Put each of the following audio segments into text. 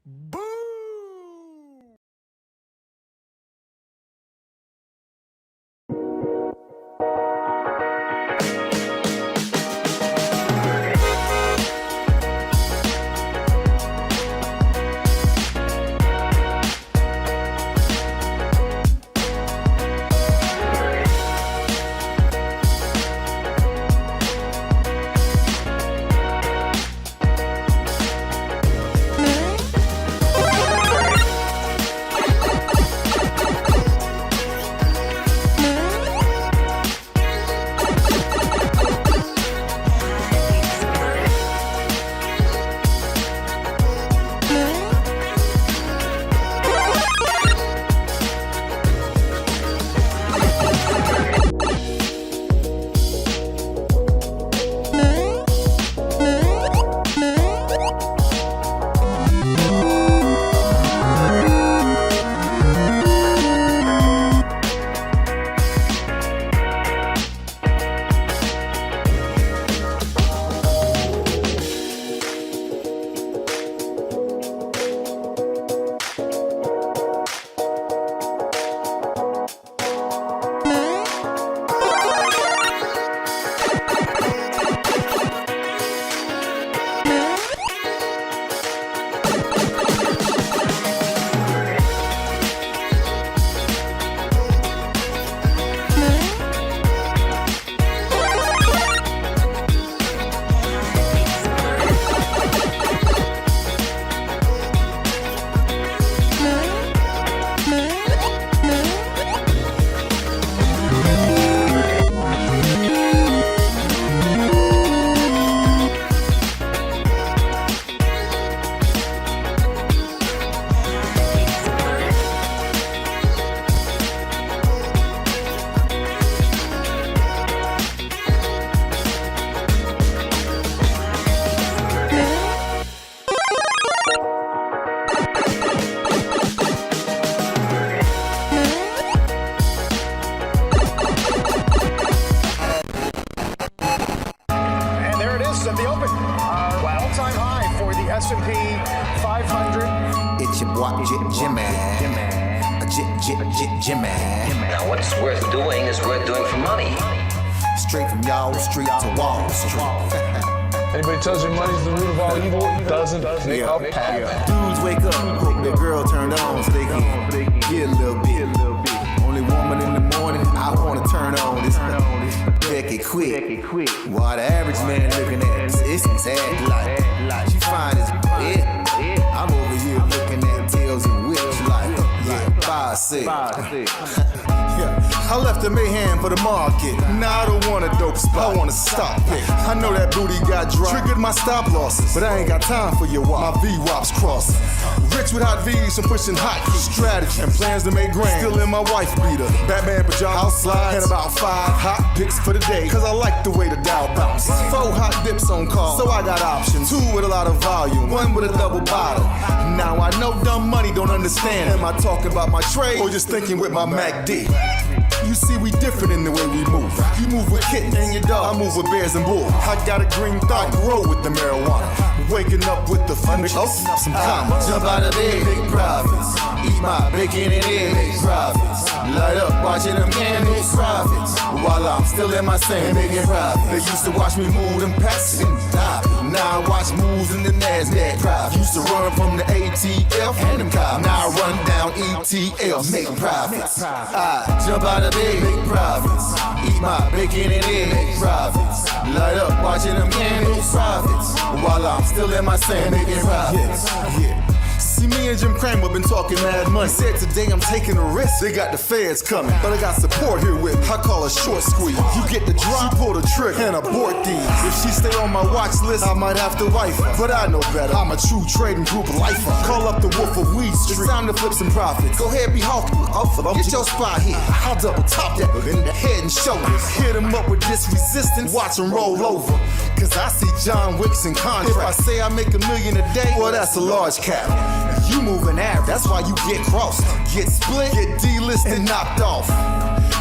Boo! At the open, all-time high for the S&P 500. It's your boy Jimmy. Jimmy. Now what's worth doing is worth doing for money. Straight from y'all street to Wall Street. Anybody tells you money's the root of all evil, doesn't make up happen. Dudes wake up, hope their girl turned on so they can get a little bit. Only woman in the morning, I wanna turn on this. Becky quick. While the average man looking at this act like she fine as it. I'm over here looking at tails and whips like 5-6. I left the mayhem for the market. Now I don't want a dope spot, I want a stop pick. I know that booty got dropped, triggered my stop losses, but I ain't got time for your wop. My V-wops crossing. Rich with hot V's and pushing hot strategy and plans to make grand. Still in my wife beater, Batman pajamas, house slides, and about 5 hot picks for the day. Cause I like the way the Dow bounce. 4 hot dips on call, so I got options. 2 with a lot of volume, 1 with a double bottle. Now I know dumb money don't understand. Am I talking about my trade or just thinking with my MACD? You see, we different in the way we move. You move with kittens and your dog, I move with bears and bulls. I got a green thumb, roll with the marijuana. Waking up with the fun, some commas. Jump out of bed, big profits. Eat my bacon and eggs, big profits. Light up, watching them candles, profits. While I'm still in my sand, making profits. They used to watch me move them packs and die. Now I watch moves in the NASDAQ. Profits. Used to run from the ATF and them cops. Now I run down ETL, make profits. I jump out of bed, make profits. Eat my bacon and eggs, make profits. Light up, watching them candles, profits. While I'm still in my sand, making profits. Yeah. See, me and Jim Cramer been talking mad money. Said today I'm taking a risk. They got the feds coming, but I got support here with me. I call a short squeeze. You get the drop, pull the trigger, and abort these. If she stay on my watch list, I might have to wife her. But I know better. I'm a true trading group lifer. Call up the Wolf of Weed Street. It's time to flip some profits. Go ahead, be hawking. Get your spot here. I'll double top that in the head and shoulders. Hit him up with this resistance. Watch him roll over. Cause I see John Wicks in contract. If I say I make $1 million a day, well, that's a large cap. You moving average, that's why you get crossed. Get split, get delisted, knocked off.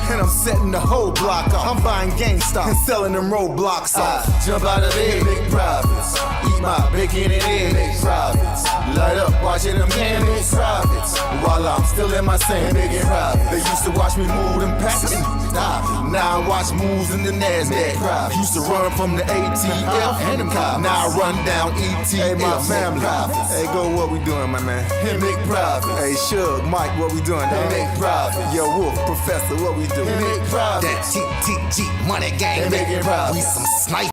and I'm setting the whole block off. I'm buying GameStop and selling them roadblocks off. Jump out of bed, make profits. Eat my bacon and egg, make profits. Light up, watching them hands, make profits. While I'm still in my sand, making profits. They used to watch me move them packets. Now I watch moves in the NASDAQ. Used to run from the ATL and them cops. Now I run down ETL. Hey, my family. Hey, go, what we doing, my man? Hey, make profits. Hey, Shug, Mike, what we doing? Hey, make profits. Yo, Wolf, Professor, what we doing? Hey, make profits. That TTG money gang. Hey, making profits. We some snipers.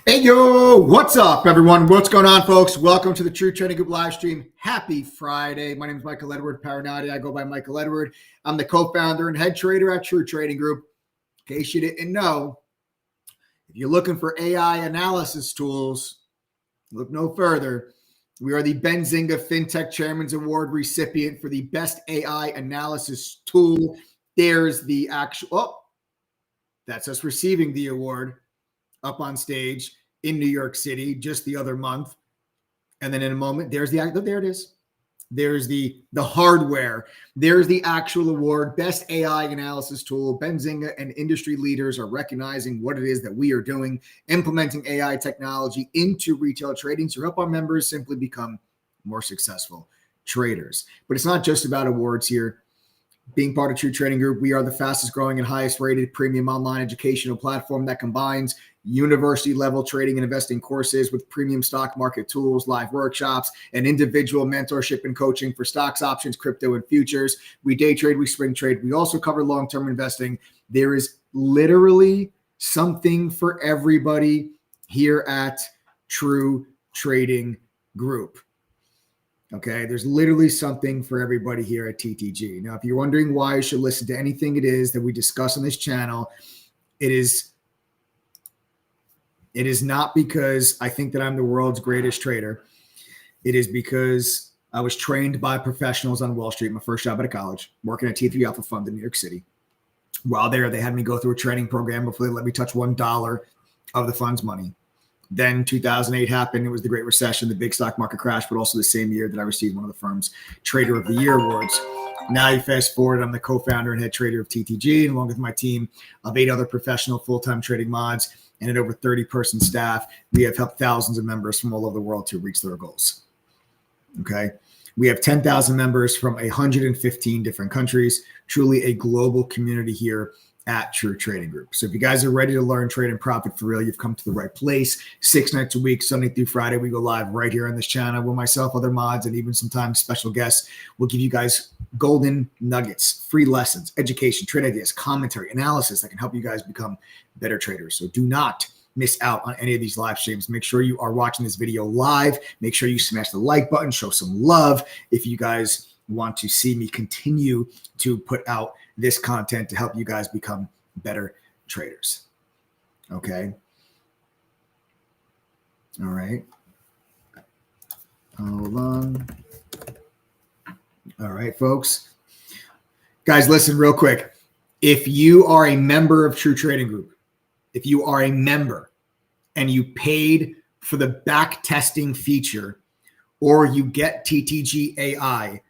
Hey, yo, what's up, everyone? What's going on, folks? Welcome to the True Trading Group live stream. Happy Friday. My name is Michael Edward Paranati. I go by Michael Edward. I'm the co-founder and head trader at True Trading Group. In case you didn't know, if you're looking for AI analysis tools, look no further. We are the Benzinga FinTech Chairman's Award recipient for the best AI analysis tool. There's the actual, that's us receiving the award up on stage in New York City just the other month. And then in a moment, there it is. There's the hardware. There's the actual award, best AI analysis tool. Benzinga and industry leaders are recognizing what it is that we are doing, implementing AI technology into retail trading to help our members simply become more successful traders. But it's not just about awards here. Being part of True Trading Group, we are the fastest growing and highest rated premium online educational platform that combines university level trading and investing courses with premium stock market tools, live workshops, and individual mentorship and coaching for stocks, options, crypto, and futures. We day trade, we swing trade. We also cover long-term investing. There is literally something for everybody here at True Trading Group. Okay, there's literally something for everybody here at TTG. Now, if you're wondering why you should listen to anything it is that we discuss on this channel, it is not because I think that I'm the world's greatest trader. It is because I was trained by professionals on Wall Street, my first job out of college, working at T3 Alpha Fund in New York City. While there, they had me go through a training program before they let me touch $1 of the fund's money. Then 2008 happened. It was the Great Recession, the big stock market crash, but also the same year that I received one of the firm's Trader of the Year awards. Now you fast forward, I'm the co-founder and head trader of TTG, along with my team of 8 other professional full-time trading mods and an over 30-person staff. We have helped thousands of members from all over the world to reach their goals. Okay. We have 10,000 members from 115 different countries, truly a global community here at True Trading Group. So if you guys are ready to learn, trade, and profit for real, you've come to the right place. 6 nights a week, Sunday through Friday, we go live right here on this channel with myself, other mods, and even sometimes special guests. We'll give you guys golden nuggets, free lessons, education, trade ideas, commentary, analysis that can help you guys become better traders. So do not miss out on any of these live streams. Make sure you are watching this video live. Make sure you smash the like button, show some love if you guys want to see me continue to put out this content to help you guys become better traders. Okay. All right. Hold on. All right, folks. Guys, listen real quick. If you are a member of True Trading Group, if you are a member and you paid for the back testing feature or you get TTG AI,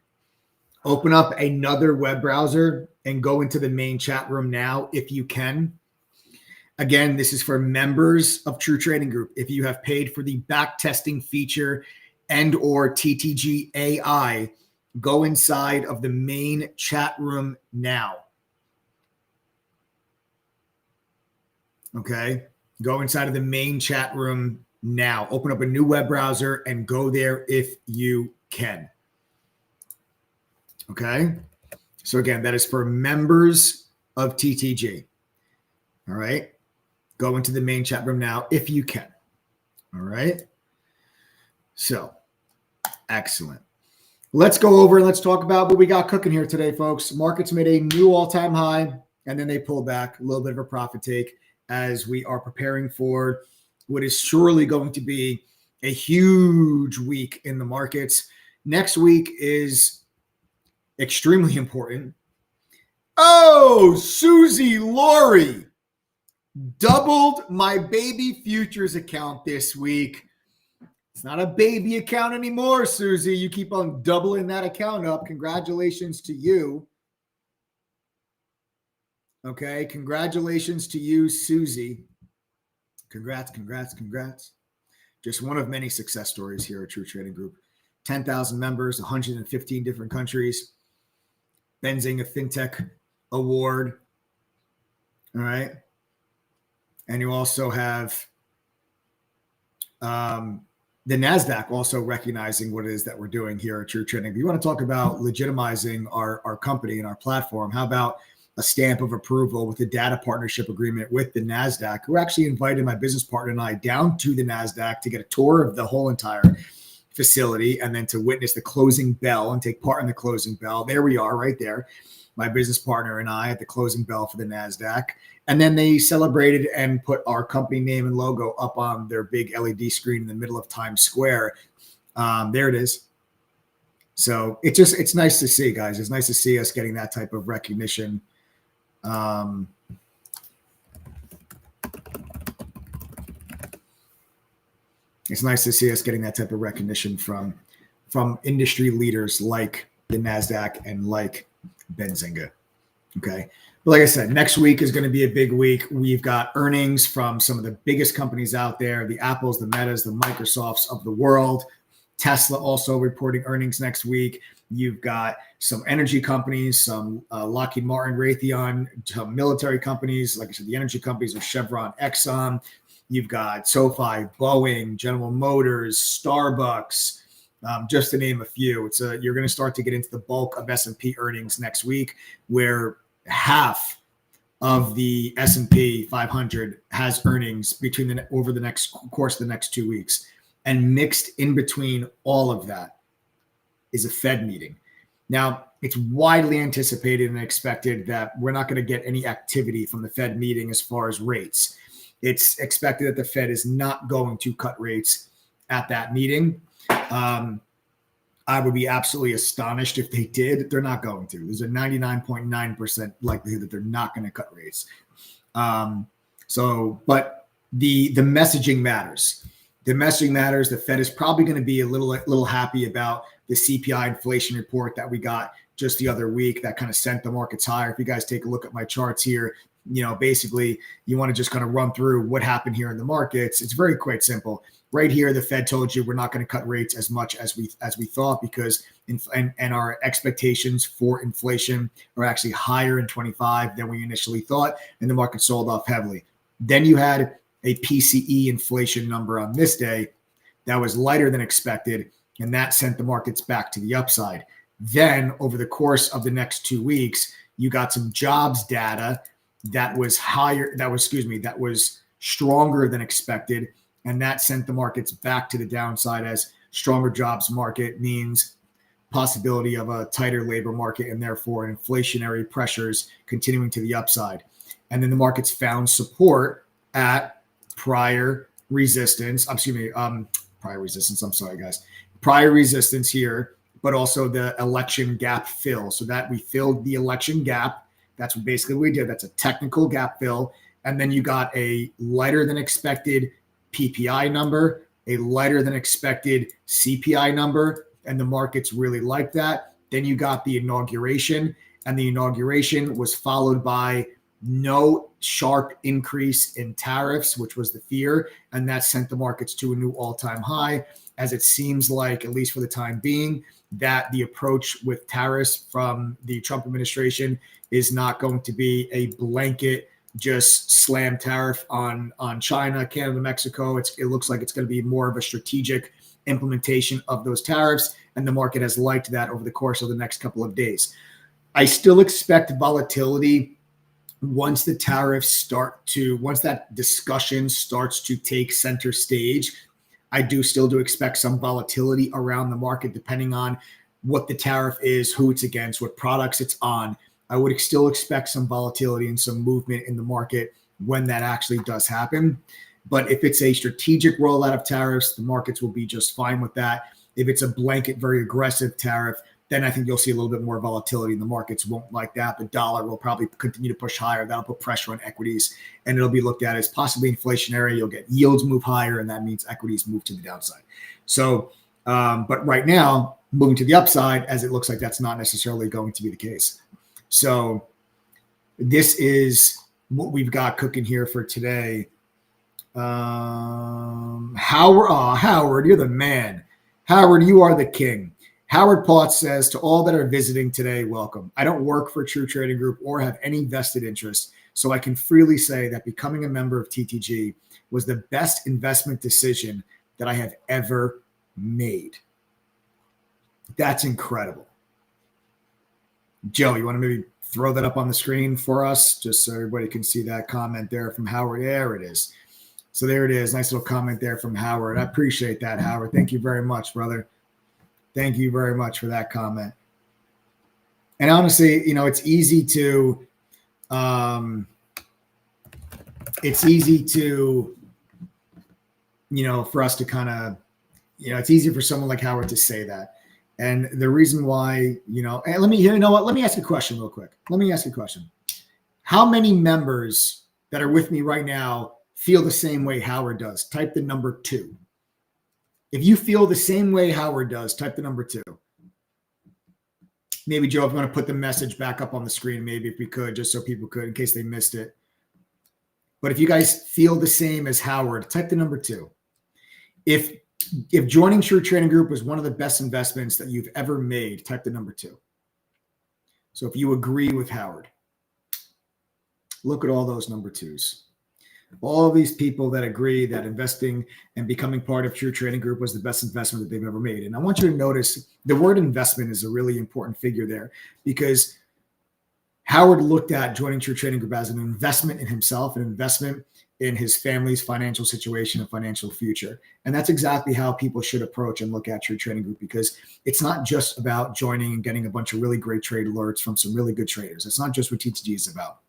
open up another web browser and go into the main chat room now if you can. Again, this is for members of True Trading Group. If you have paid for the back testing feature and or TTG AI, go inside of the main chat room now. Okay, go inside of the main chat room now. Open up a new web browser and go there if you can. Okay. So again, that is for members of TTG. All right. Go into the main chat room now if you can. All right. So excellent. Let's go over and let's talk about what we got cooking here today, folks. Markets made a new all-time high and then they pulled back, a little bit of a profit take as we are preparing for what is surely going to be a huge week in the markets. Next week is extremely important. Oh, Susie Laurie doubled my baby futures account this week. It's not a baby account anymore, Susie. You keep on doubling that account up. Congratulations to you. Okay, congratulations to you, Susie. Congrats. Just one of many success stories here at True Trading Group. 10,000 members, 115 different countries. Benzinga FinTech Award. All right. And you also have the NASDAQ also recognizing what it is that we're doing here at True Trading. If you want to talk about legitimizing our company and our platform, how about a stamp of approval with a data partnership agreement with the NASDAQ, who actually invited my business partner and I down to the NASDAQ to get a tour of the whole entire facility and then to witness the closing bell and take part in the closing bell. There we are right there. My business partner and I at the closing bell for the NASDAQ. And then they celebrated and put our company name and logo up on their big LED screen in the middle of Times Square. There it is. So it's nice to see, guys. It's nice to see us getting that type of recognition. It's nice to see us getting that type of recognition from industry leaders like the NASDAQ and like Benzinga. Okay. But like I said, next week is going to be a big week. We've got earnings from some of the biggest companies out there, the Apples, the Metas, the Microsofts of the world. Tesla also reporting earnings next week. You've got some energy companies, some Lockheed Martin, Raytheon, some military companies. Like I said, the energy companies are Chevron, Exxon. You've got SoFi, Boeing, General Motors, Starbucks, just to name a few. You're going to start to get into the bulk of S&P earnings next week, where half of the S&P 500 has earnings over the next course of the next 2 weeks. And mixed in between all of that is a Fed meeting. Now, it's widely anticipated and expected that we're not going to get any activity from the Fed meeting as far as rates. It's expected that the Fed is not going to cut rates at that meeting. I would be absolutely astonished if they did. They're not going to. There's a 99.9% likelihood that they're not going to cut rates. But the messaging matters. The messaging matters. The Fed is probably going to be a little happy about the CPI inflation report that we got just the other week that kind of sent the markets higher. If you guys take a look at my charts here, basically you want to just kind of run through what happened here in the markets. It's very quite simple. Right here, the Fed told you we're not going to cut rates as much as we thought because and our expectations for inflation are actually higher in 25 than we initially thought, and the market sold off heavily. Then you had a PCE inflation number on this day that was lighter than expected, and that sent the markets back to the upside. Then over the course of the next 2 weeks, you got some jobs data that was stronger than expected. And that sent the markets back to the downside, as stronger jobs market means possibility of a tighter labor market and therefore inflationary pressures continuing to the upside. And then the markets found support at prior resistance. I'm sorry, guys. Prior resistance here, but also the election gap fill. So that we filled the election gap. That's what basically we did. That's a technical gap fill. And then you got a lighter than expected PPI number, a lighter than expected CPI number, and the markets really liked that. Then you got the inauguration, and the inauguration was followed by no sharp increase in tariffs, which was the fear, and that sent the markets to a new all-time high, as it seems like, at least for the time being, that the approach with tariffs from the Trump administration is not going to be a blanket just slam tariff on China, Canada, Mexico. It looks like it's going to be more of a strategic implementation of those tariffs, and the market has liked that over the course of the next couple of days. I still expect volatility once the tariffs once that discussion starts to take center stage. I still expect some volatility around the market depending on what the tariff is, who it's against, what products it's on. I would still expect some volatility and some movement in the market when that actually does happen. But if it's a strategic rollout of tariffs, the markets will be just fine with that. If it's a blanket, very aggressive tariff, then I think you'll see a little bit more volatility, and the markets won't like that. The dollar will probably continue to push higher. That'll put pressure on equities, and it'll be looked at as possibly inflationary. You'll get yields move higher, and that means equities move to the downside. So, but right now, moving to the upside, as it looks like that's not necessarily going to be the case. So this is what we've got cooking here for today. Howard, you're the man. Howard, you are the king. Howard Potts says, to all that are visiting today, welcome. I don't work for True Trading Group or have any vested interest, so I can freely say that becoming a member of TTG was the best investment decision that I have ever made. That's incredible. Joe, you want to maybe throw that up on the screen for us just so everybody can see that comment there from Howard? There it is. So there it is. Nice little comment there from Howard. I appreciate that, Howard. Thank you very much, brother. Thank you very much for that comment. And honestly, you know, it's easy to, you know, for us to kind of, you know, it's easy for someone like Howard to say that. And the reason why, you know, and let me ask you a question real quick. Let me ask you a question. How many members that are with me right now feel the same way Howard does? Type the number 2. If you feel the same way Howard does, type the number 2. Maybe, Joe, if you want to put the message back up on the screen, maybe if we could, just so people could, in case they missed it. But if you guys feel the same as Howard, type the number 2. If joining True Trading Group was one of the best investments that you've ever made, type the number 2. So if you agree with Howard, look at all those number 2s. All of these people that agree that investing and becoming part of True Trading Group was the best investment that they've ever made. And I want you to notice the word investment is a really important figure there, because Howard looked at joining True Trading Group as an investment in himself, an investment in his family's financial situation and financial future. And that's exactly how people should approach and look at True Trading Group, because it's not just about joining and getting a bunch of really great trade alerts from some really good traders. It's not just what TTG is about.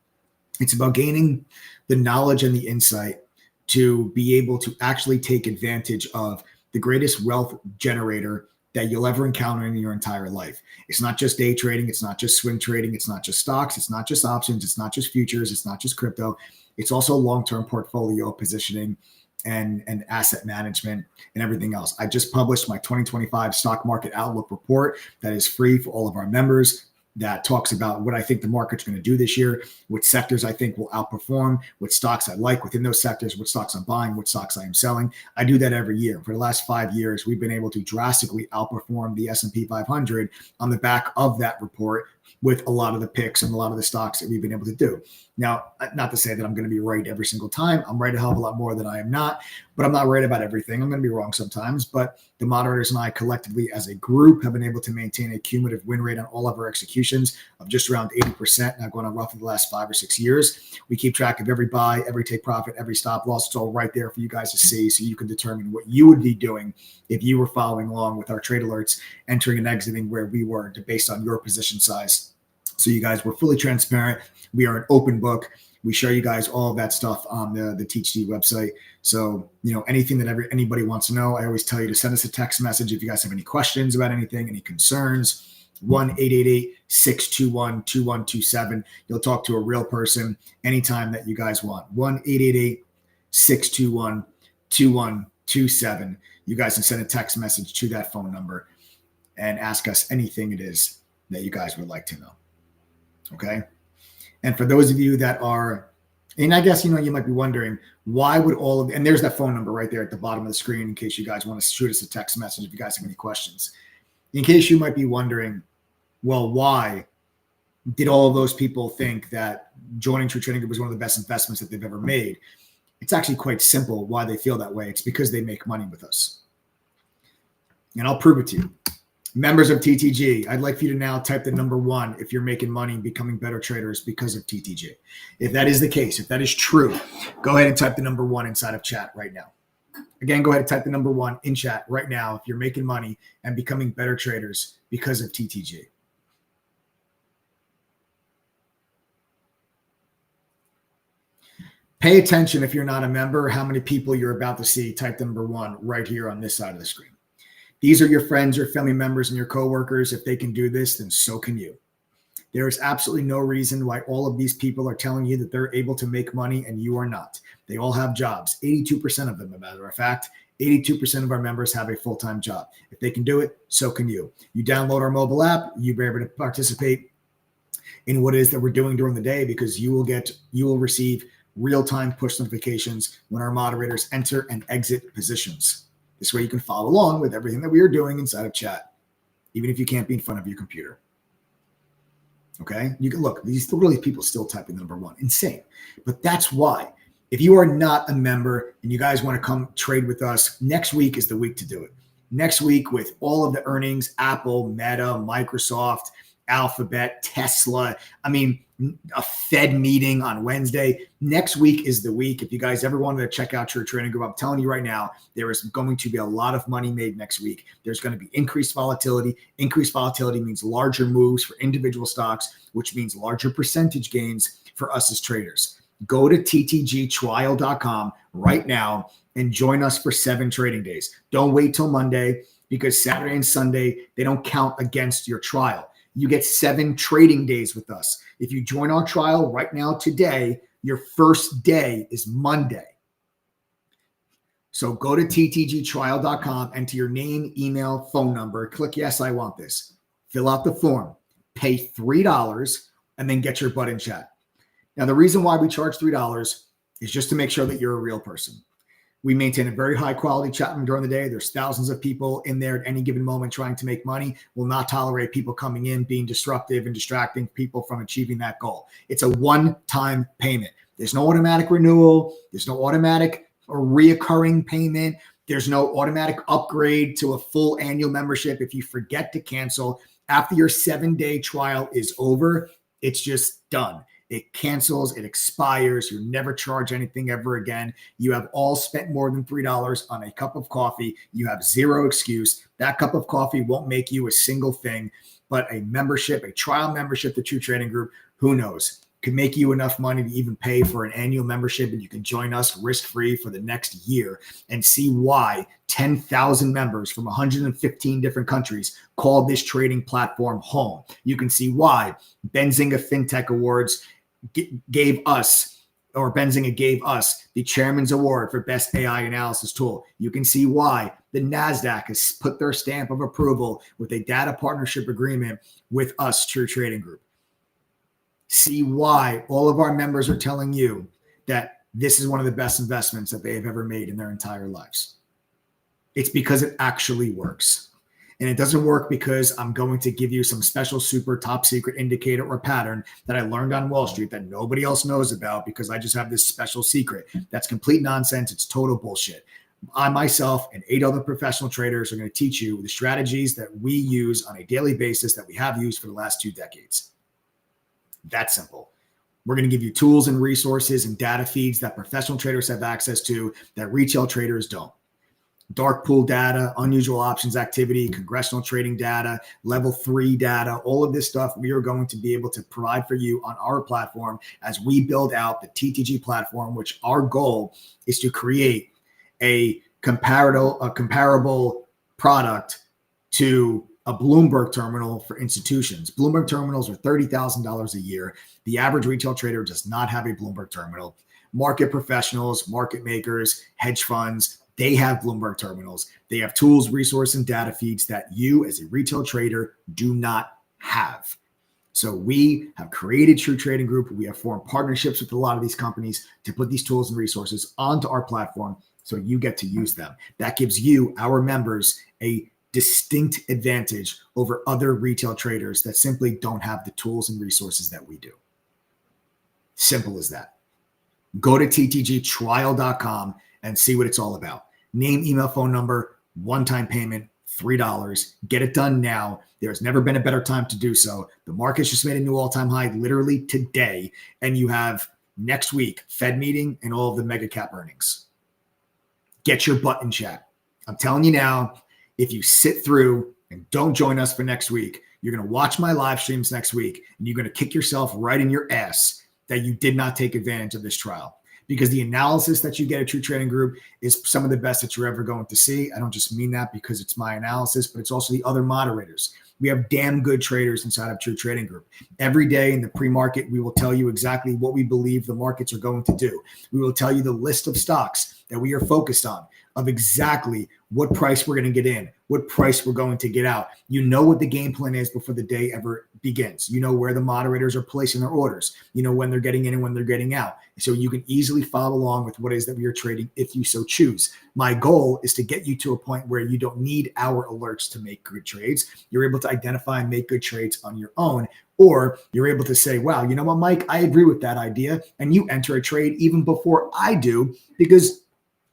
It's about gaining the knowledge and the insight to be able to actually take advantage of the greatest wealth generator that you'll ever encounter in your entire life. It's not just day trading. It's not just swing trading. It's not just stocks. It's not just options. It's not just futures. It's not just crypto. It's also long-term portfolio positioning and asset management and everything else. I just published my 2025 stock market outlook report that is free for all of our members, that talks about what I think the market's going to do this year, what sectors I think will outperform, what stocks I like within those sectors, what stocks I'm buying, what stocks I am selling. I do that every year. For the last 5 years, we've been able to drastically outperform the S&P 500 on the back of that report with a lot of the picks and a lot of the stocks that we've been able to do. Now, not to say that I'm going to be right every single time. I'm right a hell of a lot more than I am not, but I'm not right about everything. I'm going to be wrong sometimes, but the moderators and I collectively as a group have been able to maintain a cumulative win rate on all of our executions of just around 80%, now going on roughly the last 5 or 6 years. We keep track of every buy, every take profit, every stop loss. It's all right there for you guys to see, so you can determine what you would be doing if you were following along with our trade alerts, entering and exiting where we were based on your position size. So you guys, we're fully transparent. We are an open book. We show you guys all of that stuff on the TTG website. So, you know, anything that anybody wants to know, I always tell you to send us a text message if you guys have any questions about anything, any concerns. 1-888-621-2127. You'll talk to a real person anytime that you guys want. 1-888-621-2127. You guys can send a text message to that phone number and ask us anything it is that you guys would like to know. Okay. And for those of you that are, and I guess, you know, you might be wondering, why would and there's that phone number right there at the bottom of the screen in case you guys want to shoot us a text message if you guys have any questions. In case you might be wondering, well, why did all of those people think that joining True Trading Group was one of the best investments that they've ever made? It's actually quite simple why they feel that way. It's because they make money with us. And I'll prove it to you. Members of TTG, I'd like for you to now type the number 1 if you're making money and becoming better traders because of TTG. If that is the case, if that is true, go ahead and type the number 1 inside of chat right now. Again, go ahead and type the number 1 in chat right now if you're making money and becoming better traders because of TTG. Pay attention if you're not a member, how many people you're about to see. Type the number 1 right here on this side of the screen. These are your friends, your family members, and your coworkers. If they can do this, then so can you. There is absolutely no reason why all of these people are telling you that they're able to make money and you are not. They all have jobs. 82% of them, as a matter of fact, 82% of our members have a full-time job. If they can do it, so can you. You download our mobile app, you'll be able to participate in what it is that we're doing during the day, because you will receive real-time push notifications when our moderators enter and exit positions. This way you can follow along with everything that we are doing inside of chat, even if you can't be in front of your computer. Okay, you can look, these people still typing the number one, insane. But that's why, if you are not a member and you guys want to come trade with us, next week is the week to do it. Next week, with all of the earnings, Apple, Meta, Microsoft, Alphabet, Tesla, a Fed meeting on Wednesday. Next week is the week. If you guys ever wanted to check out your trading group, I'm telling you right now, there is going to be a lot of money made next week. There's going to be increased volatility. Increased volatility means larger moves for individual stocks, which means larger percentage gains for us as traders. Go to ttgtrial.com right now and join us for 7 trading days. Don't wait till Monday, because Saturday and Sunday, they don't count against your trial. You get 7 trading days with us. If you join our trial right now today, your first day is Monday. So go to ttgtrial.com, enter your name, email, phone number, click yes, I want this. Fill out the form, pay $3, and then get your butt in chat. Now, the reason why we charge $3 is just to make sure that you're a real person. We maintain a very high quality chat room during the day. There's thousands of people in there at any given moment trying to make money. We'll not tolerate people coming in, being disruptive and distracting people from achieving that goal. It's a one-time payment. There's no automatic renewal. There's no automatic or reoccurring payment. There's no automatic upgrade to a full annual membership. If you forget to cancel after your 7-day trial is over, it's just done. It cancels, it expires. You never charge anything ever again. You have all spent more than $3 on a cup of coffee. You have zero excuse. That cup of coffee won't make you a single thing, but a membership, a trial membership to True Trading Group, who knows, could make you enough money to even pay for an annual membership, and you can join us risk-free for the next year and see why 10,000 members from 115 different countries call this trading platform home. You can see why Benzinga FinTech Awards gave us the Chairman's Award for Best AI Analysis Tool. You can see why the NASDAQ has put their stamp of approval with a data partnership agreement with us, True Trading Group. See why all of our members are telling you that this is one of the best investments that they have ever made in their entire lives. It's because it actually works. And it doesn't work because I'm going to give you some special super top secret indicator or pattern that I learned on Wall Street that nobody else knows about because I just have this special secret. That's complete nonsense. It's total bullshit. I myself and 8 other professional traders are going to teach you the strategies that we use on a daily basis that we have used for the last 2 decades. That's simple. We're going to give you tools and resources and data feeds that professional traders have access to that retail traders don't. Dark pool data, unusual options activity, congressional trading data, level 3 data, all of this stuff we are going to be able to provide for you on our platform as we build out the TTG platform, which our goal is to create a comparable product to a Bloomberg terminal for institutions. Bloomberg terminals are $30,000 a year. The average retail trader does not have a Bloomberg terminal. Market professionals, market makers, hedge funds, they have Bloomberg terminals. They have tools, resources, and data feeds that you as a retail trader do not have. So we have created True Trading Group. We have formed partnerships with a lot of these companies to put these tools and resources onto our platform so you get to use them. That gives you, our members, a distinct advantage over other retail traders that simply don't have the tools and resources that we do. Simple as that. Go to ttgtrial.com and see what it's all about. Name, email, phone number, one-time payment, $3. Get it done now. There's never been a better time to do so. The market's just made a new all-time high literally today, and you have next week Fed meeting and all of the mega cap earnings. Get your butt in chat. I'm telling you now, if you sit through and don't join us for next week, you're going to watch my live streams next week, and you're going to kick yourself right in your ass that you did not take advantage of this trial. Because the analysis that you get at True Trading Group is some of the best that you're ever going to see. I don't just mean that because it's my analysis, but it's also the other moderators. We have damn good traders inside of True Trading Group. Every day in the pre-market, we will tell you exactly what we believe the markets are going to do. We will tell you the list of stocks that we are focused on, of exactly what price we're going to get in, what price we're going to get out. You know what the game plan is before the day ever begins. You know where the moderators are placing their orders. You know when they're getting in and when they're getting out. So you can easily follow along with what it is that we are trading if you so choose. My goal is to get you to a point where you don't need our alerts to make good trades. You're able to identify and make good trades on your own. Or you're able to say, wow, you know what, Mike, I agree with that idea. And you enter a trade even before I do, because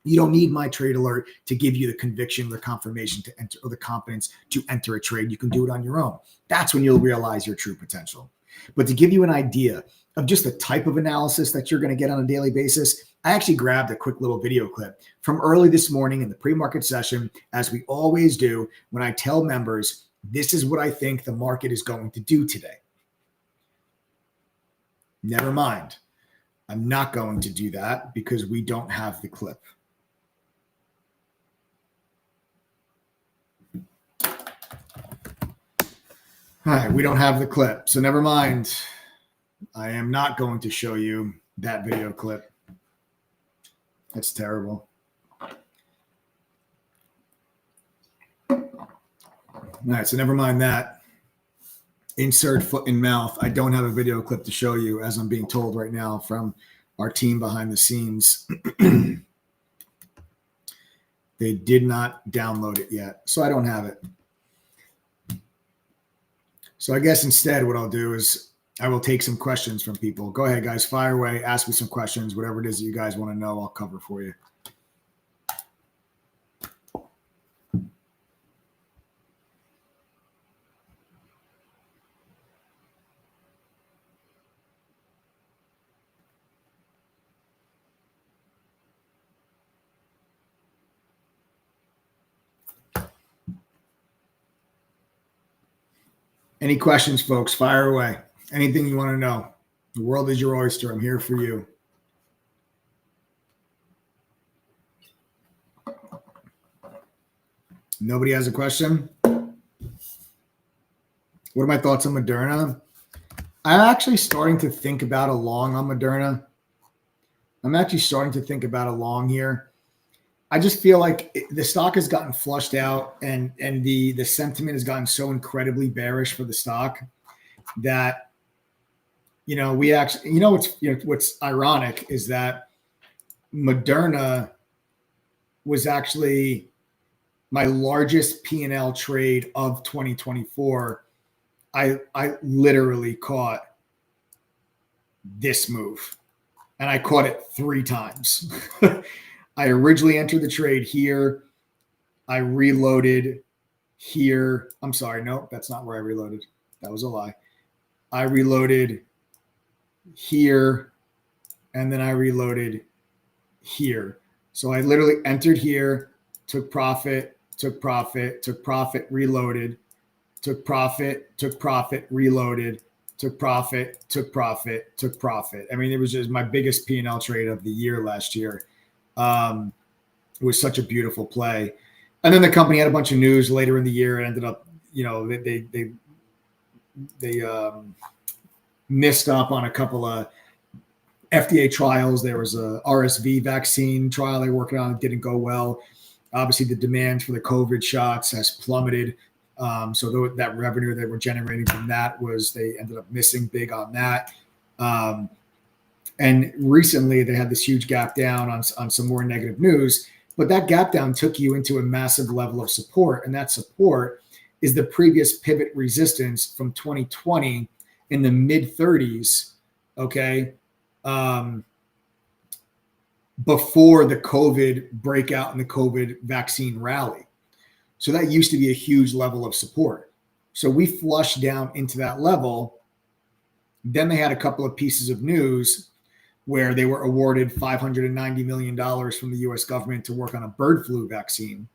you don't need my trade alert to give you the conviction, the confirmation to enter, or the confidence to enter a trade. You can do it on your own. That's when you'll realize your true potential. But to give you an idea of just the type of analysis that you're going to get on a daily basis, I actually grabbed a quick little video clip from early this morning in the pre-market session, as we always do when I tell members, this is what I think the market is going to do today. Never mind. I'm not going to do that because we don't have the clip. All right, we don't have the clip, so never mind. I am not going to show you that video clip. That's terrible. All right, so never mind that. Insert foot in mouth. I don't have a video clip to show you, as I'm being told right now from our team behind the scenes. They did not download it yet, so I don't have it. So I guess instead what I'll do is I will take some questions from people. Go ahead, guys. Fire away. Ask me some questions. Whatever it is that you guys want to know, I'll cover for you. Any questions, folks? Fire away. Anything you want to know. The world is your oyster. I'm here for you. Nobody has a question? What are my thoughts on Moderna? I'm actually starting to think about a long on Moderna. I'm actually starting to think about a long here. I just feel like the stock has gotten flushed out, and the sentiment has gotten so incredibly bearish for the stock that, we actually, what's ironic is that Moderna was actually my largest P&L trade of 2024. I literally caught this move, and I caught it 3 times. I originally entered the trade here. I reloaded here. I'm sorry. No, that's not where I reloaded. That was a lie. I reloaded here, and then I reloaded here. So I literally entered here, took profit, reloaded, took profit, reloaded, took profit. I mean, it was just my biggest P&L trade of the year last year. It was such a beautiful play. And then the company had a bunch of news later in the year. It ended up, they missed up on a couple of FDA trials. There was a RSV vaccine trial they were working on. It didn't go well. Obviously, the demand for the COVID shots has plummeted. So that revenue they were generating from that they ended up missing big on that. And recently they had this huge gap down on some more negative news, but that gap down took you into a massive level of support. And that support is the previous pivot resistance from 2020 in the mid 30s. Okay. Before the COVID breakout and the COVID vaccine rally. So that used to be a huge level of support. So we flushed down into that level. Then they had a couple of pieces of news where they were awarded $590 million from the U.S. government to work on a bird flu vaccine.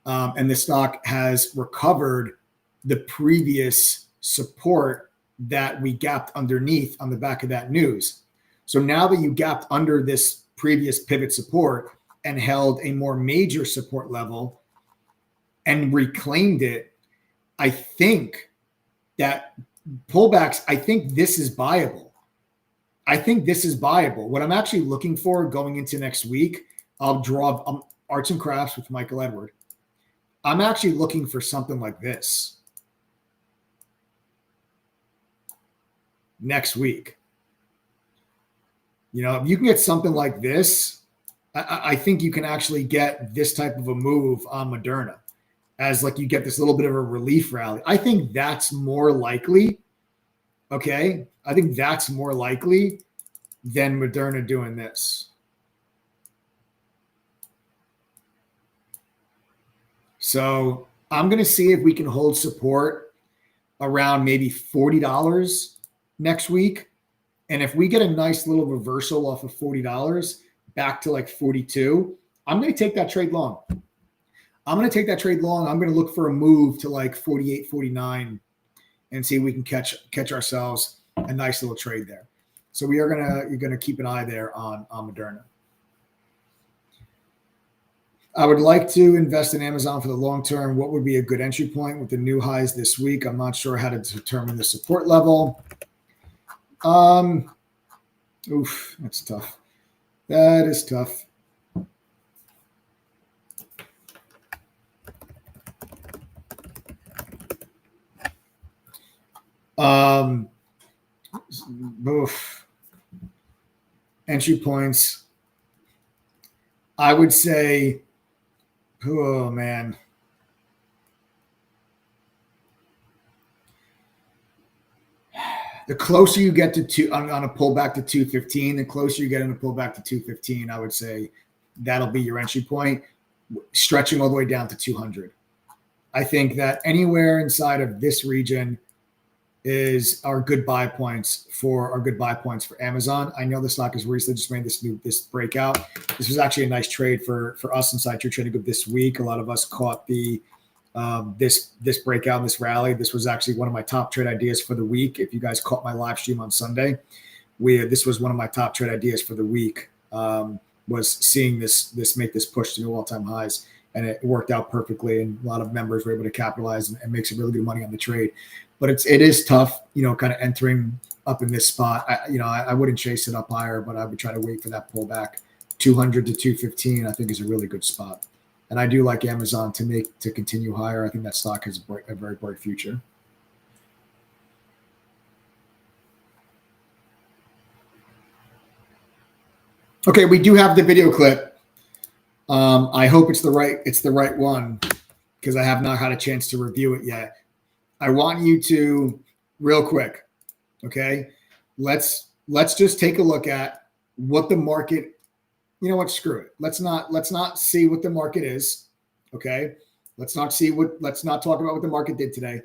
And the stock has recovered the previous support that we gapped underneath on the back of that news. So now that you gapped under this previous pivot support and held a more major support level and reclaimed it, I think that pullbacks, I think this is buyable. What I'm actually looking for going into next week, I'll draw arts and crafts with Michael Edward. I'm actually looking for something like this next week. You know, if you can get something like this, I think you can actually get this type of a move on Moderna as like you get this little bit of a relief rally. I think that's more likely. Okay. I think that's more likely than Moderna doing this. So I'm going to see if we can hold support around maybe $40 next week. And if we get a nice little reversal off of $40 back to like 42, I'm going to take that trade long. I'm going to look for a move to like 48, 49 and see if we can catch ourselves a nice little trade there. So you're going to keep an eye there on Moderna. I would like to invest in Amazon for the long term. What would be a good entry point with the new highs this week? I'm not sure how to determine the support level. That's tough. That is tough. Entry points. I would say, oh man. The closer you get to on a pullback to 215, the closer you get in a pullback to 215, I would say that'll be your entry point, stretching all the way down to 200. I think that anywhere inside of this region is our good buy points for Amazon. I know the stock has recently just made this breakout. This was actually a nice trade for us inside True Trading Group this week. A lot of us caught the this breakout, this rally. This was actually one of my top trade ideas for the week. If you guys caught my live stream on Sunday, this was one of my top trade ideas for the week. Was seeing this make this push to new all-time highs, and it worked out perfectly. And a lot of members were able to capitalize and make some really good money on the trade. But it is tough, kind of entering up in this spot. I wouldn't chase it up higher, but I would try to wait for that pullback. 200 to 215, I think, is a really good spot. And I do like Amazon to continue higher. I think that stock has a very bright future. Okay, we do have the video clip. I hope it's the right one because I have not had a chance to review it yet. I want you to, real quick, okay? Let's just take a look at what the market. You know what? Screw it. Let's not see what the market is. Okay. Let's not talk about what the market did today.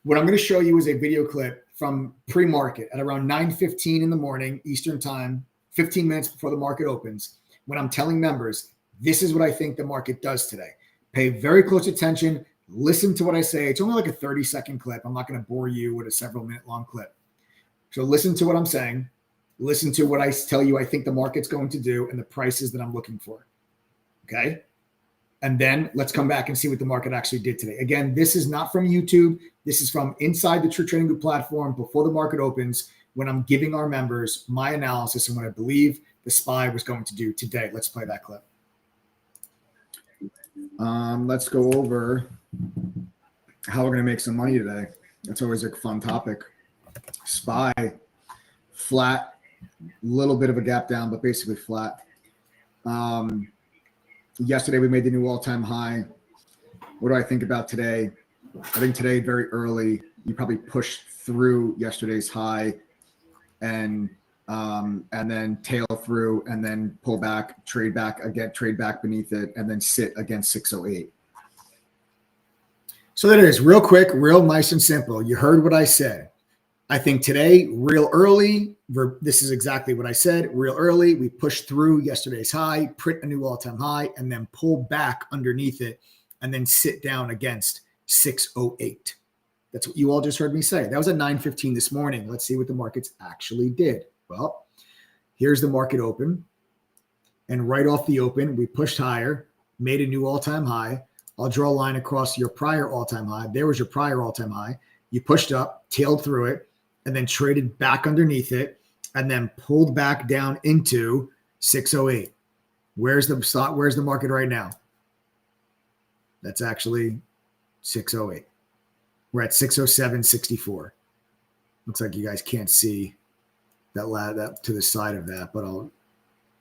What I'm going to show you is a video clip from pre-market at around 9:15 in the morning, Eastern time, 15 minutes before the market opens, when I'm telling members, this is what I think the market does today. Pay very close attention. Listen to what I say. It's only like a 30-second clip. I'm not going to bore you with a several minute long clip. So listen to what I'm saying. Listen to what I tell you I think the market's going to do and the prices that I'm looking for. Okay? And then let's come back and see what the market actually did today. Again, this is not from YouTube. This is from inside the True Trading Group platform before the market opens when I'm giving our members my analysis and what I believe the SPY was going to do today. Let's play that clip. Let's go over how we're going to make some money today. That's always a fun topic. SPY, flat. Little bit of a gap down, but basically flat. Yesterday we made the new all-time high. What do I think about today? I think today, very early, you probably pushed through yesterday's high and then tail through and then pull back, trade back beneath it, and then sit against 608. So that is real quick, real nice and simple. You heard what I said. I think today, real early, this is exactly what I said. Real early, we push through yesterday's high, print a new all-time high, and then pull back underneath it, and then sit down against 608. That's what you all just heard me say. That was at 9:15 this morning. Let's see what the markets actually did. Well, here's the market open. And right off the open, we pushed higher, made a new all-time high, I'll draw a line across your prior all-time high. There was your prior all-time high. You pushed up, tailed through it, and then traded back underneath it, and then pulled back down into 608. Where's the stock? Where's the market right now? That's actually 608. We're at 607.64. Looks like you guys can't see that to the side of that, but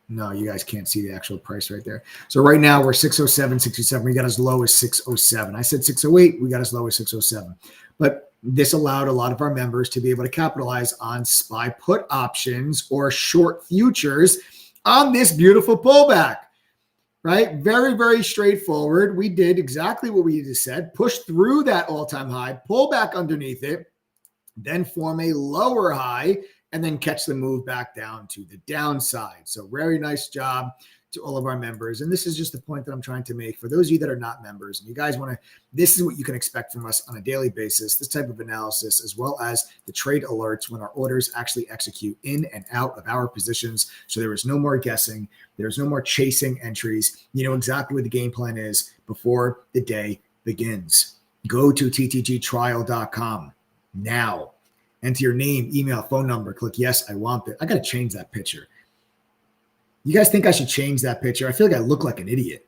no, you guys can't see the actual price right there. So right now we're 607.67. We got as low as 607. I said 608. We got as low as 607. But this allowed a lot of our members to be able to capitalize on SPY put options or short futures on this beautiful pullback, right? Very, very straightforward. We did exactly what we just said, push through that all-time high, pull back underneath it, then form a lower high, and then catch the move back down to the downside. So very nice job to all of our members. And this is just the point that I'm trying to make for those of you that are not members. And you guys want to, this is what you can expect from us on a daily basis, this type of analysis, as well as the trade alerts when our orders actually execute in and out of our positions. So there is no more guessing. There's no more chasing entries. You know exactly what the game plan is before the day begins. Go to ttgtrial.com now. Enter your name, email, phone number, click yes, I want it. I got to change that picture. You guys think I should change that picture? I feel like I look like an idiot.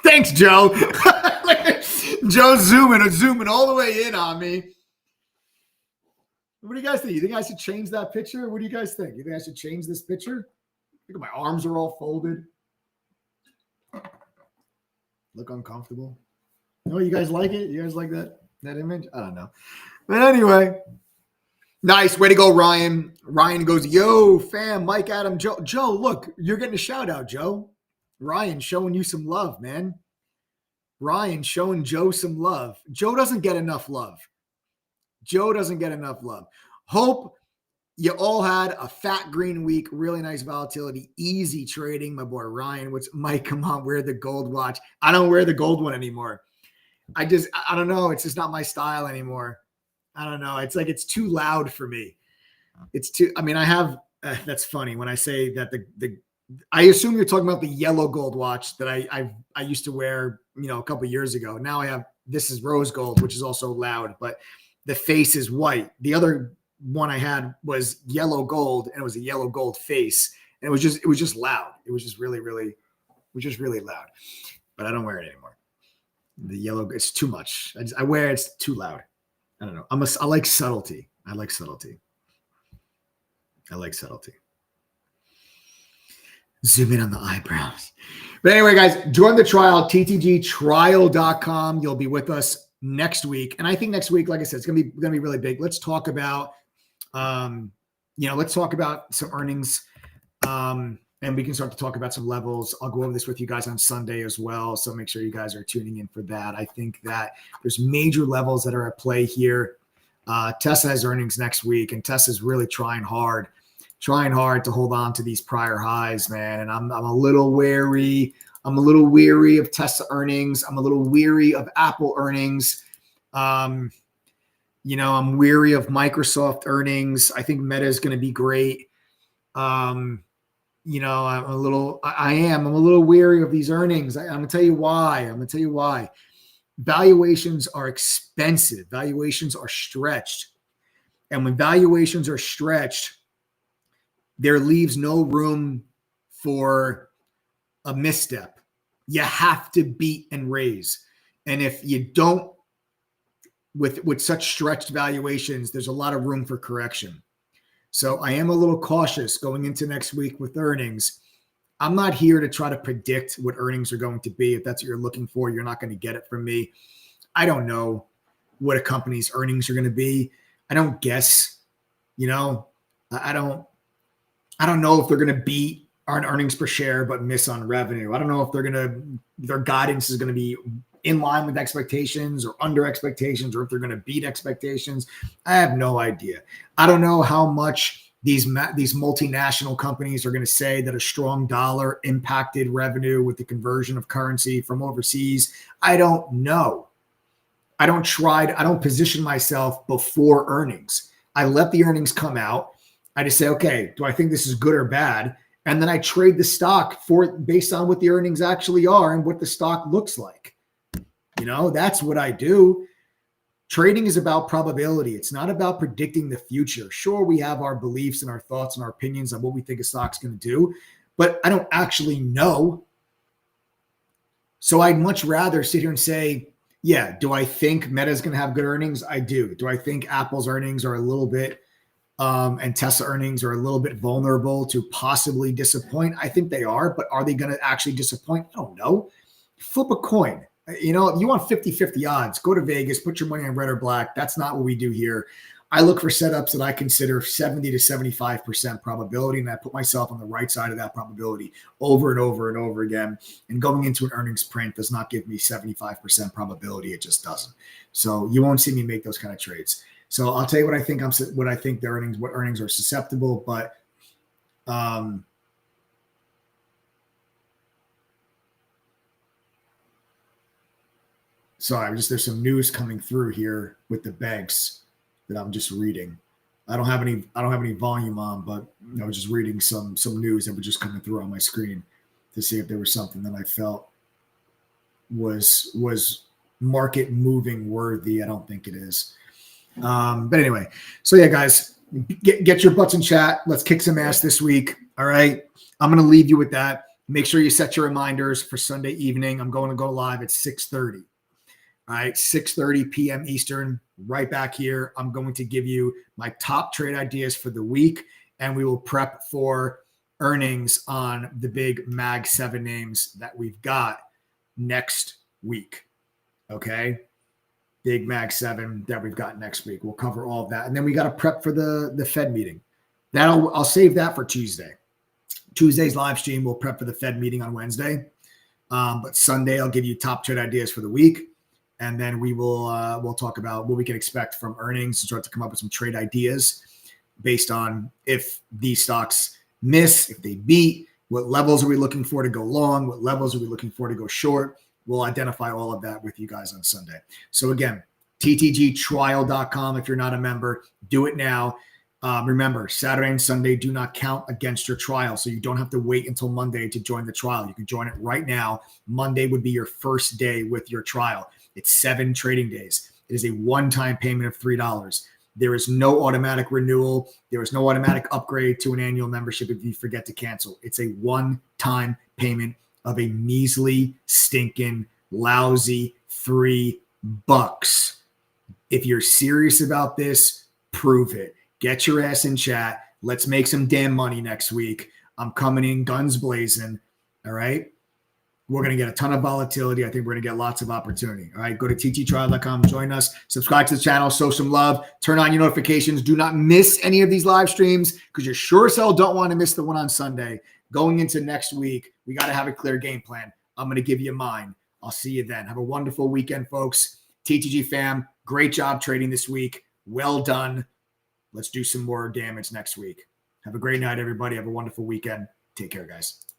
Thanks, Joe. Joe's zooming all the way in on me. What do you guys think? You think I should change that picture? What do you guys think? You think I should change this picture? Look at my arms are all folded. Look uncomfortable. No, you guys like it? You guys like that image? I don't know. But anyway, nice. Way to go, Ryan. Ryan goes, yo, fam, Mike, Adam, Joe. Joe, look, you're getting a shout out, Joe. Ryan showing you some love, man. Ryan showing Joe some love. Joe doesn't get enough love. Joe doesn't get enough love. Hope you all had a fat green week. Really nice volatility. Easy trading, my boy Ryan. Mike, come on, wear the gold watch. I don't wear the gold one anymore. I don't know. It's just not my style anymore. I don't know. It's like, it's too loud for me. It's too, I mean, I have, that's funny when I say that I assume you're talking about the yellow gold watch that I used to wear, a couple of years ago. Now this is rose gold, which is also loud, but the face is white. The other one I had was yellow gold, and it was a yellow gold face. And it was just loud. It was just really, really loud, but I don't wear it anymore. The yellow, it's too much. I wear it's too loud. I don't know. I like subtlety. I like subtlety. Zoom in on the eyebrows. But anyway, guys, join the trial, ttgtrial.com. You'll be with us next week. And I think next week, like I said, it's gonna be really big. Let's talk about let's talk about some earnings. And we can start to talk about some levels. I'll go over this with you guys on Sunday as well. So make sure you guys are tuning in for that. I think that there's major levels that are at play here. Tesla has earnings next week, and Tesla's really trying hard to hold on to these prior highs, man. And I'm a little wary. I'm a little weary of Tesla earnings. I'm a little weary of Apple earnings. I'm weary of Microsoft earnings. I think Meta is going to be great. I'm a little weary of these earnings. I'm going to tell you why. Valuations are expensive. Valuations are stretched. And when valuations are stretched, there leaves no room for a misstep. You have to beat and raise. And if you don't, with such stretched valuations, there's a lot of room for correction. So I am a little cautious going into next week with earnings. I'm not here to try to predict what earnings are going to be. If that's what you're looking for, you're not going to get it from me. I don't know what a company's earnings are going to be. I don't guess, I don't know if they're going to beat on earnings per share, but miss on revenue. I don't know if their guidance is going to be in line with expectations or under expectations, or if they're going to beat expectations. I have no idea. I don't know how much these multinational companies are going to say that a strong dollar impacted revenue with the conversion of currency from overseas. I don't know. I don't position myself before earnings. I let the earnings come out. I just say, okay, do I think this is good or bad? And then I trade the stock based on what the earnings actually are and what the stock looks like. That's what I do. Trading is about probability. It's not about predicting the future. Sure, we have our beliefs and our thoughts and our opinions on what we think a stock's going to do, but I don't actually know. So I'd much rather sit here and say, yeah, do I think Meta's going to have good earnings? I do. Do I think Apple's earnings are a little bit, and Tesla earnings are a little bit vulnerable to possibly disappoint? I think they are, but are they going to actually disappoint? I don't know. Flip a coin. If you want 50-50 odds, go to Vegas, put your money on red or black. That's not what we do here. I look for setups that I consider 70 to 75% probability, and I put myself on the right side of that probability over and over and over again. And going into an earnings print does not give me 75% probability. It just doesn't. So you won't see me make those kind of trades. So I'll tell you what I think what earnings are susceptible, but sorry, there's some news coming through here with the banks that I'm just reading. I don't have any volume on, but I was just reading some news that was just coming through on my screen to see if there was something that I felt was market moving worthy. I don't think it is. But anyway, so yeah, guys, get your butts in chat. Let's kick some ass this week. All right. I'm going to leave you with that. Make sure you set your reminders for Sunday evening. I'm going to go live at 6:30. All right, 6:30 p.m. Eastern, right back here. I'm going to give you my top trade ideas for the week, and we will prep for earnings on the big Mag 7 names that we've got next week. Okay? Big Mag 7 that we've got next week. We'll cover all of that. And then we got to prep for the Fed meeting. I'll save that for Tuesday. Tuesday's live stream, we'll prep for the Fed meeting on Wednesday. But Sunday, I'll give you top trade ideas for the week. And then we'll talk about what we can expect from earnings and start to come up with some trade ideas based on if these stocks miss, if they beat, what levels are we looking for to go long, what levels are we looking for to go short. We'll identify all of that with you guys on Sunday. So again, ttgtrial.com. If you're not a member, do it now. Remember, Saturday and Sunday do not count against your trial, so you don't have to wait until Monday to join the trial. You can join it right now. Monday would be your first day with your trial. It's 7 trading days. It is a one-time payment of $3. There is no automatic renewal. There is no automatic upgrade to an annual membership if you forget to cancel. It's a one-time payment of a measly, stinking, lousy $3. If you're serious about this, prove it. Get your ass in chat. Let's make some damn money next week. I'm coming in guns blazing. All right. We're going to get a ton of volatility. I think we're going to get lots of opportunity. All right. Go to tttrial.com. Join us. Subscribe to the channel. Show some love. Turn on your notifications. Do not miss any of these live streams because you sure as hell don't want to miss the one on Sunday. Going into next week, we got to have a clear game plan. I'm going to give you mine. I'll see you then. Have a wonderful weekend, folks. TTG fam, great job trading this week. Well done. Let's do some more damage next week. Have a great night, everybody. Have a wonderful weekend. Take care, guys.